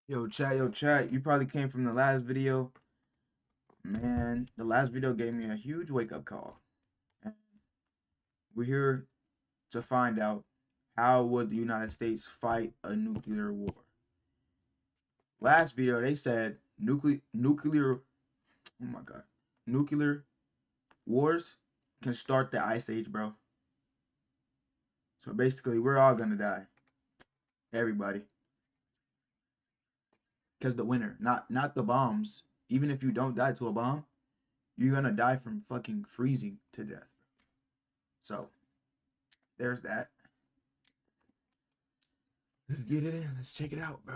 Yo, chat. You probably came from the last video. Man, the last video gave me a huge wake-up call. We're here to find out how would the United States fight a nuclear war. Last video, they said nuclear, oh my God, nuclear wars can start the ice age, bro. So basically, we're all gonna die. Everybody. Because the winner, not the bombs. Even if you don't die to a bomb, you're gonna die from fucking freezing to death. So, there's that. Let's get it in. Let's check it out, bro.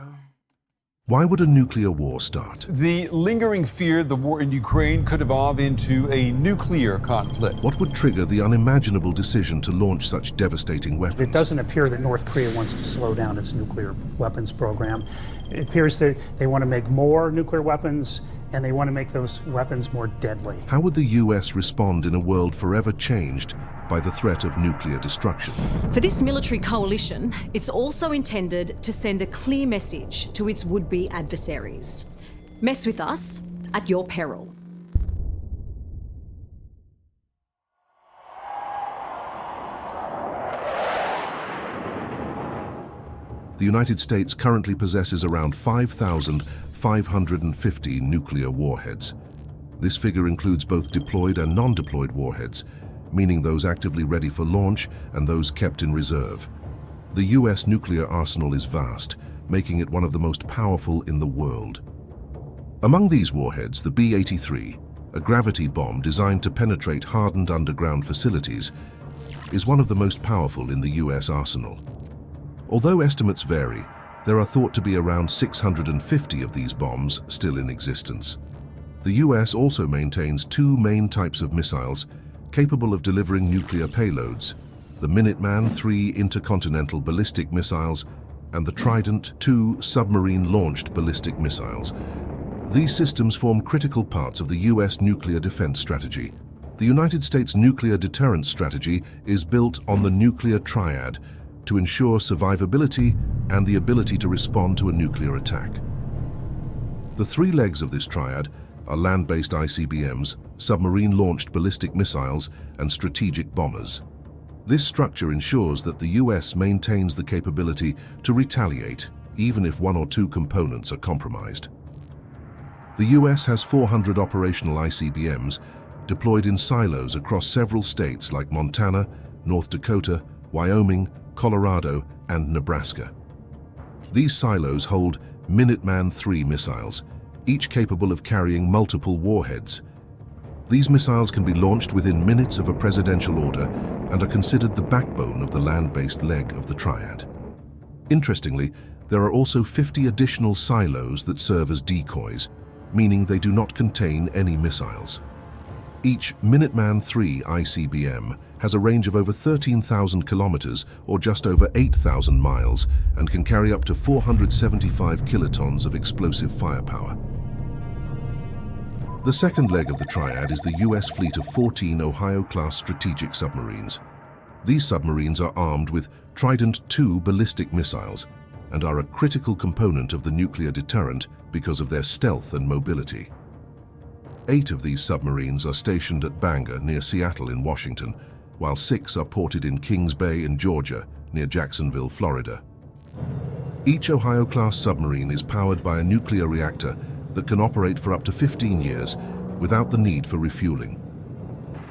Why would a nuclear war start? The lingering fear the war in Ukraine could evolve into a nuclear conflict. What would trigger the unimaginable decision to launch such devastating weapons? It doesn't appear that North Korea wants to slow down its nuclear weapons program. It appears that they want to make more nuclear weapons, and they want to make those weapons more deadly. How would the US respond in a world forever changed by the threat of nuclear destruction? For this military coalition, it's also intended to send a clear message to its would-be adversaries. Mess with us at your peril. The United States currently possesses around 5,550 nuclear warheads. This figure includes both deployed and non-deployed warheads, meaning those actively ready for launch and those kept in reserve. The US nuclear arsenal is vast, making it one of the most powerful in the world. Among these warheads, the B-83, a gravity bomb designed to penetrate hardened underground facilities, is one of the most powerful in the US arsenal. Although estimates vary, there are thought to be around 650 of these bombs still in existence. The US also maintains two main types of missiles capable of delivering nuclear payloads: the Minuteman III intercontinental ballistic missiles and the Trident II submarine-launched ballistic missiles. These systems form critical parts of the US nuclear defense strategy. The United States nuclear deterrence strategy is built on the nuclear triad to ensure survivability and the ability to respond to a nuclear attack. The three legs of this triad are land-based ICBMs, submarine-launched ballistic missiles, and strategic bombers. This structure ensures that the US maintains the capability to retaliate, even if one or two components are compromised. The US has 400 operational ICBMs deployed in silos across several states like Montana, North Dakota, Wyoming, Colorado, and Nebraska. These silos hold Minuteman III missiles, each capable of carrying multiple warheads. These missiles can be launched within minutes of a presidential order and are considered the backbone of the land-based leg of the triad. Interestingly, there are also 50 additional silos that serve as decoys, meaning they do not contain any missiles. Each Minuteman III ICBM has a range of over 13,000 kilometers or just over 8,000 miles and can carry up to 475 kilotons of explosive firepower. The second leg of the triad is the US fleet of 14 Ohio-class strategic submarines. These submarines are armed with Trident II ballistic missiles and are a critical component of the nuclear deterrent because of their stealth and mobility. 8 of these submarines are stationed at Bangor near Seattle in Washington, while 6 are ported in Kings Bay in Georgia near Jacksonville, Florida. Each Ohio-class submarine is powered by a nuclear reactor that can operate for up to 15 years without the need for refueling.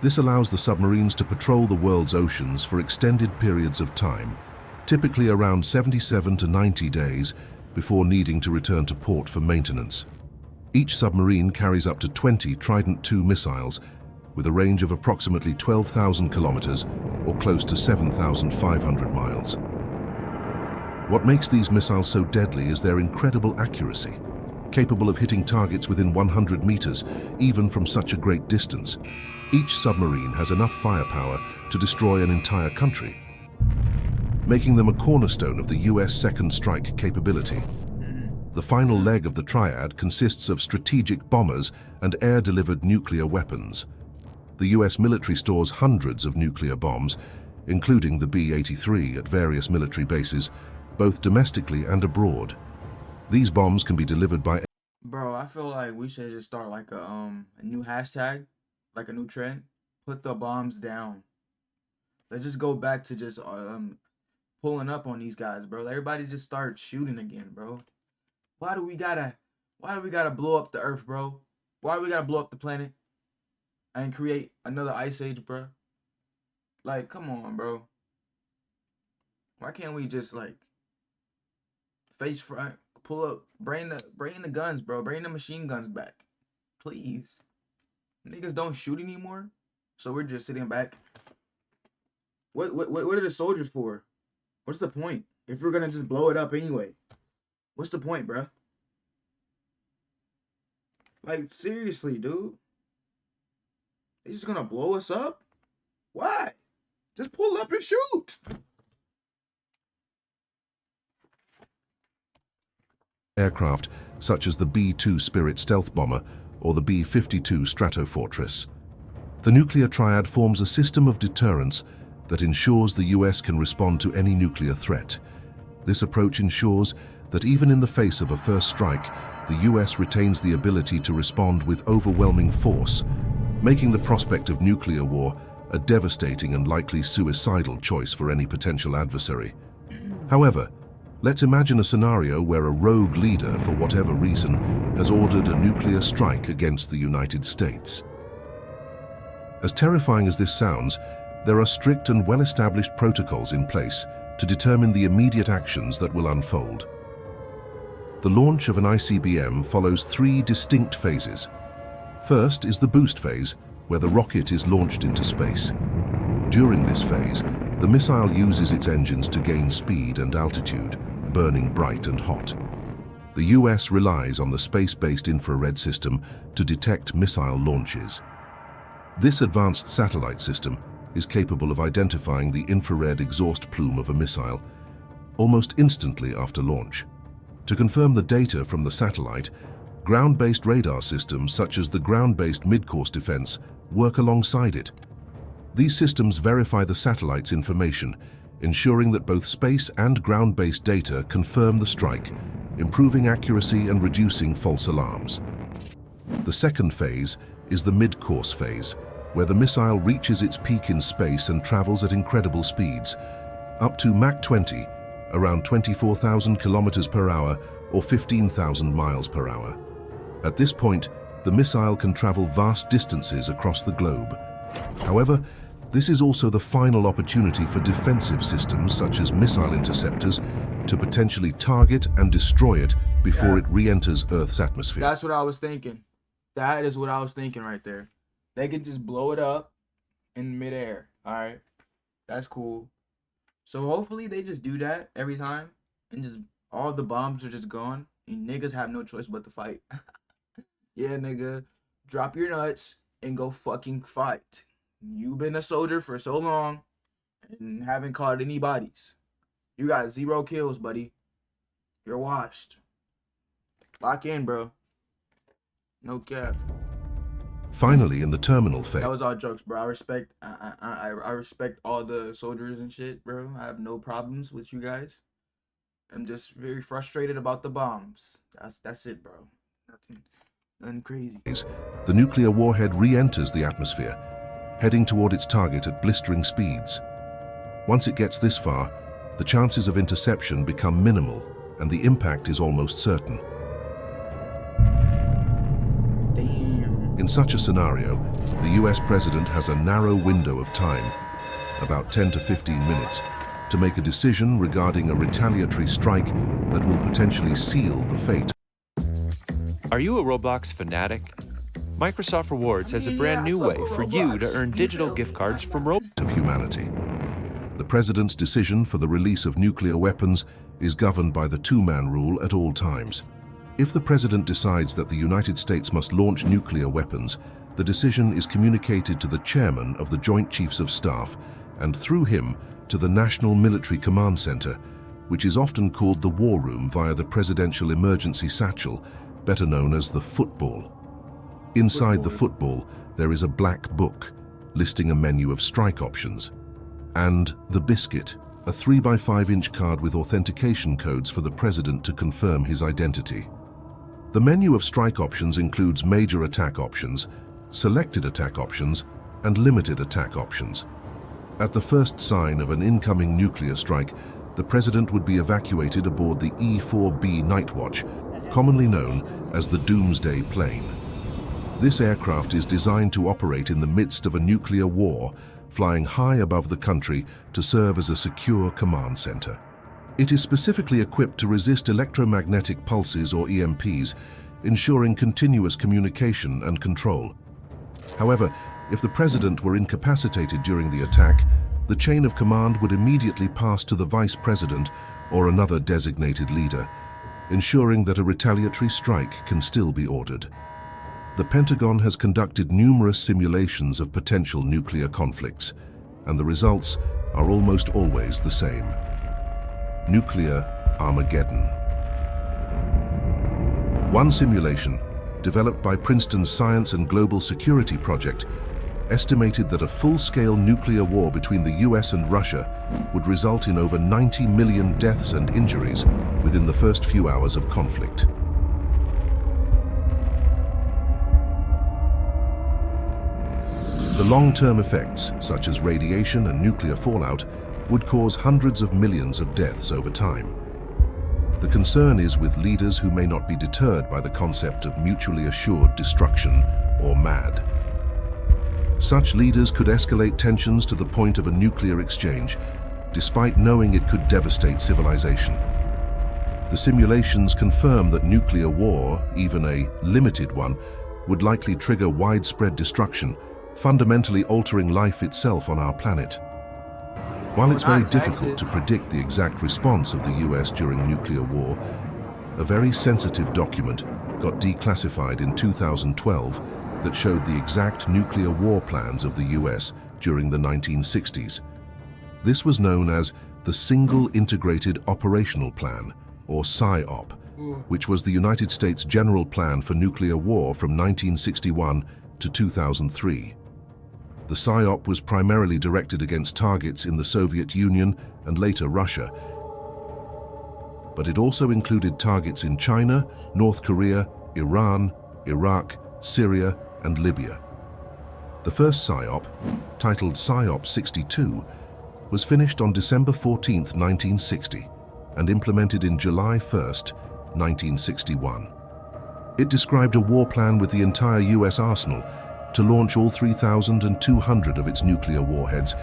This allows the submarines to patrol the world's oceans for extended periods of time, typically around 77 to 90 days before needing to return to port for maintenance. Each submarine carries up to 20 Trident II missiles with a range of approximately 12,000 kilometers or close to 7,500 miles. What makes these missiles so deadly is their incredible accuracy, capable of hitting targets within 100 meters, even from such a great distance. Each submarine has enough firepower to destroy an entire country, making them a cornerstone of the US second strike capability. The final leg of the triad consists of strategic bombers and air-delivered nuclear weapons. The US military stores hundreds of nuclear bombs, including the B-83 at various military bases, both domestically and abroad. These bombs can be delivered by Bro, I feel like we should just start like a new hashtag, like a new trend. Put the bombs down. Let's just go back to just pulling up on these guys, bro. Everybody just start shooting again, bro. Why do we gotta blow up the earth, bro? Why do we gotta blow up the planet and create another ice age, bro? Like, come on, bro. Why can't we just like face front, pull up, bring the guns, bro. Bring the machine guns back, please. Niggas don't shoot anymore, so we're just sitting back. What are the soldiers for? What's the point if we're gonna just blow it up anyway? What's the point, bro? Like, seriously, dude. They just gonna blow us up? Why? Just pull up and shoot. aircraft such as the B-2 Spirit stealth bomber or the B-52 Stratofortress. The nuclear triad forms a system of deterrence that ensures the US can respond to any nuclear threat. This approach ensures that even in the face of a first strike, the US retains the ability to respond with overwhelming force, making the prospect of nuclear war a devastating and likely suicidal choice for any potential adversary. However, let's imagine a scenario where a rogue leader, for whatever reason, has ordered a nuclear strike against the United States. As terrifying as this sounds, there are strict and well-established protocols in place to determine the immediate actions that will unfold. The launch of an ICBM follows three distinct phases. First is the boost phase, where the rocket is launched into space. During this phase, the missile uses its engines to gain speed and altitude, burning bright and hot. The US relies on the space-based infrared system to detect missile launches. This advanced satellite system is capable of identifying the infrared exhaust plume of a missile almost instantly after launch. To confirm the data from the satellite, ground-based radar systems such as the ground-based mid-course defense work alongside it. These systems verify the satellite's information, ensuring that both space and ground-based data confirm the strike, improving accuracy and reducing false alarms. The second phase is the mid-course phase, where the missile reaches its peak in space and travels at incredible speeds, up to Mach 20, around 24,000 kilometers per hour or 15,000 miles per hour. At this point, the missile can travel vast distances across the globe. However, this is also the final opportunity for defensive systems such as missile interceptors to potentially target and destroy it before it re-enters Earth's atmosphere. That's what I was thinking. That is what I was thinking right there. They could just blow it up in midair. All right, that's cool. So hopefully they just do that every time, and just all the bombs are just gone, and niggas have no choice but to fight. Yeah, nigga, drop your nuts and go fucking fight. You've been a soldier for so long and haven't caught any bodies. You got 0 kills, buddy. You're washed. Lock in, bro. No cap. Finally, in the terminal phase, That was all jokes, bro. I respect all the soldiers and shit, bro. I have no problems with you guys. I'm just very frustrated about the bombs. That's it, bro. Nothing crazy. the nuclear warhead re-enters the atmosphere, heading toward its target at blistering speeds. Once it gets this far, the chances of interception become minimal, and the impact is almost certain. Damn. In such a scenario, the US president has a narrow window of time, about 10 to 15 minutes, to make a decision regarding a retaliatory strike that will potentially seal the fate. Are you a Roblox fanatic? Microsoft Rewards has a brand new way for you to earn digital gift cards from Roblox. Of humanity. The president's decision for the release of nuclear weapons is governed by the two-man rule at all times. If the president decides that the United States must launch nuclear weapons, the decision is communicated to the chairman of the Joint Chiefs of Staff and through him to the National Military Command Center, which is often called the War Room via the Presidential Emergency Satchel, better known as the football. Inside the football, there is a black book listing a menu of strike options, and the biscuit, a 3x5-inch card with authentication codes for the president to confirm his identity. The menu of strike options includes major attack options, selected attack options, and limited attack options. At the first sign of an incoming nuclear strike, the president would be evacuated aboard the E-4B Nightwatch, commonly known as the Doomsday Plane. This aircraft is designed to operate in the midst of a nuclear war, flying high above the country to serve as a secure command center. It is specifically equipped to resist electromagnetic pulses or EMPs, ensuring continuous communication and control. However, if the president were incapacitated during the attack, the chain of command would immediately pass to the vice president or another designated leader, ensuring that a retaliatory strike can still be ordered. The Pentagon has conducted numerous simulations of potential nuclear conflicts, and the results are almost always the same. Nuclear Armageddon. One simulation, developed by Princeton's Science and Global Security Project, estimated that a full-scale nuclear war between the US and Russia would result in over 90 million deaths and injuries within the first few hours of conflict. The long-term effects, such as radiation and nuclear fallout, would cause hundreds of millions of deaths over time. The concern is with leaders who may not be deterred by the concept of mutually assured destruction, or MAD. Such leaders could escalate tensions to the point of a nuclear exchange, despite knowing it could devastate civilization. The simulations confirm that nuclear war, even a limited one, would likely trigger widespread destruction, fundamentally altering life itself on our planet. While it's very difficult to predict the exact response of the US during nuclear war, a very sensitive document got declassified in 2012 that showed the exact nuclear war plans of the US during the 1960s. This was known as the Single Integrated Operational Plan, or SIOP, which was the United States General Plan for Nuclear War from 1961 to 2003. The SIOP was primarily directed against targets in the Soviet Union and later Russia, but it also included targets in China, North Korea, Iran, Iraq, Syria, and Libya. The first SIOP, titled SIOP 62, was finished on December 14, 1960, and implemented in July 1, 1961. It described a war plan with the entire US arsenal to launch all 3,200 of its nuclear warheads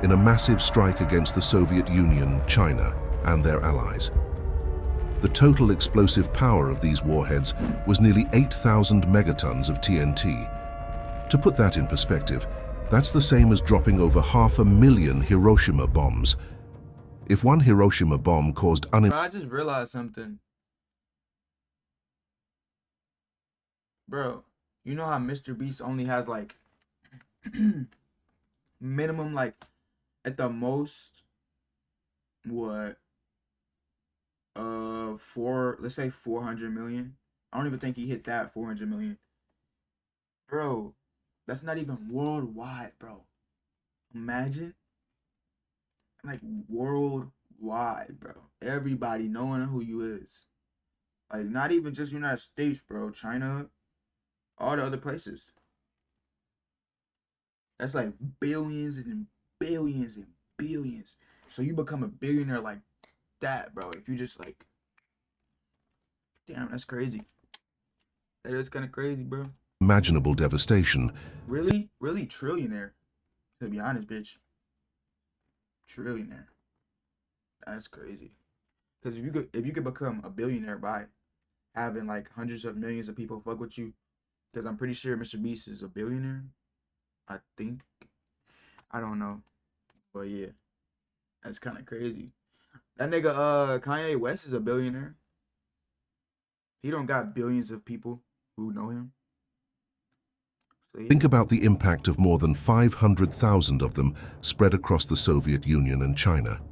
in a massive strike against the Soviet Union, China, and their allies. The total explosive power of these warheads was nearly 8,000 megatons of TNT. To put that in perspective, that's the same as dropping over 500,000 Hiroshima bombs. If one Hiroshima bomb caused I just realized something. Bro, you know how Mr. Beast only has like minimum, like at the most, what, let's say 400 million. I don't even think he hit that 400 million. Bro, that's not even worldwide, bro. Imagine, like, worldwide, bro. Everybody knowing who you is. Like, not even just United States, bro. China, all the other places. That's like billions and billions and billions. So you become a billionaire like that, bro. If you just like, damn, that's crazy. That is kind of crazy, bro. Imaginable devastation. Really trillionaire. To be honest, bitch. Trillionaire. That's crazy. Because if you could become a billionaire by having like hundreds of millions of people fuck with you, because I'm pretty sure Mr. Beast is a billionaire. I think. I don't know. But yeah. That's kind of crazy. That nigga Kanye West is a billionaire. He don't got billions of people who know him. So, yeah. Think about the impact of more than 500,000 of them spread across the Soviet Union and China.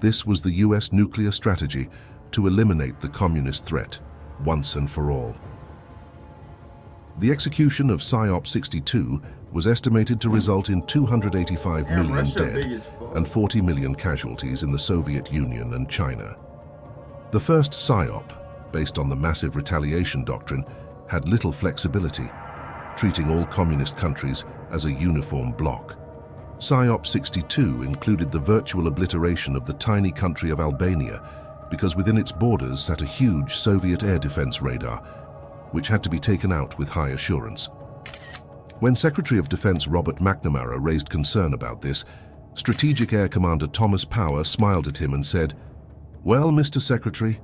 This was the US nuclear strategy to eliminate the communist threat once and for all. The execution of SIOP 62 was estimated to result in 285 Damn, million Russia big dead as fuck. and 40 million casualties in the Soviet Union and China. The first PSYOP, based on the massive retaliation doctrine, had little flexibility, treating all communist countries as a uniform bloc. PSYOP 62 included the virtual obliteration of the tiny country of Albania because within its borders sat a huge Soviet air defense radar, which had to be taken out with high assurance. When Secretary of Defense Robert McNamara raised concern about this, Strategic Air Commander Thomas Power smiled at him and said, "Well, Mr. Secretary,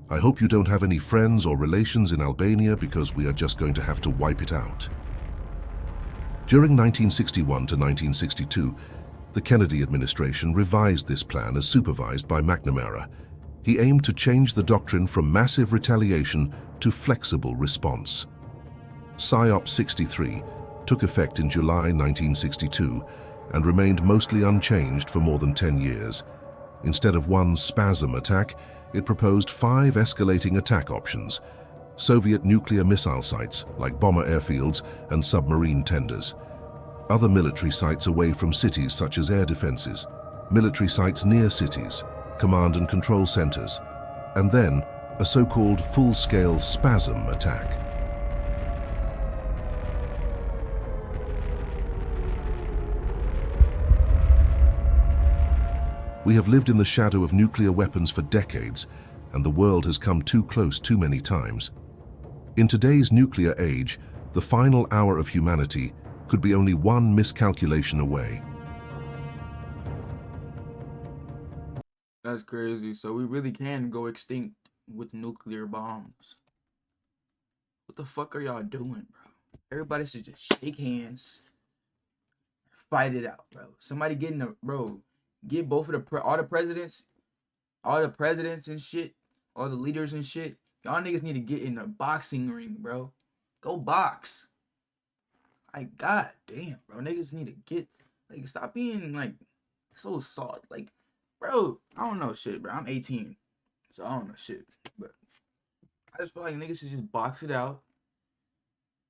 I hope you don't have any friends or relations in Albania because we are just going to have to wipe it out." During 1961 to 1962, the Kennedy administration revised this plan as supervised by McNamara. He aimed to change the doctrine from massive retaliation to flexible response. PSYOP 63 took effect in July 1962 and remained mostly unchanged for more than 10 years. Instead of one spasm attack, it proposed 5 escalating attack options: Soviet nuclear missile sites like bomber airfields and submarine tenders, other military sites away from cities such as air defenses, military sites near cities, command and control centers, and then a so-called full-scale spasm attack. We have lived in the shadow of nuclear weapons for decades, and the world has come too close too many times. In today's nuclear age, the final hour of humanity could be only one miscalculation away. That's crazy. So we really can go extinct with nuclear bombs. What the fuck are y'all doing, bro? Everybody should just shake hands, fight it out, bro. Somebody get in the bro. Get both of all the presidents and shit, all the leaders and shit. Y'all niggas need to get in a boxing ring, bro. Go box. Like, god damn, bro. Niggas need to get, like, stop being, like, so soft. Like, bro, I don't know shit, bro. I'm 18, so I don't know shit. But I just feel like niggas should just box it out.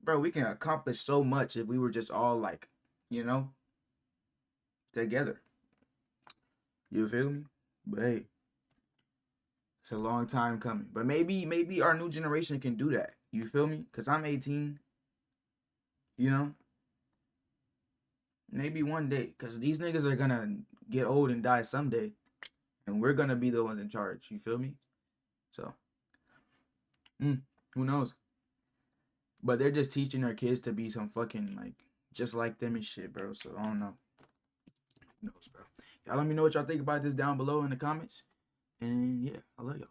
Bro, we can accomplish so much if we were just all, like, you know, together. You feel me? But hey, it's a long time coming. But maybe our new generation can do that. You feel me? Because I'm 18. You know? Maybe one day. Because these niggas are going to get old and die someday. And we're going to be the ones in charge. You feel me? So, who knows? But they're just teaching our kids to be some fucking, like, just like them and shit, bro. So, I don't know. Who knows, bro? Y'all let me know what y'all think about this down below in the comments. And yeah, I love y'all.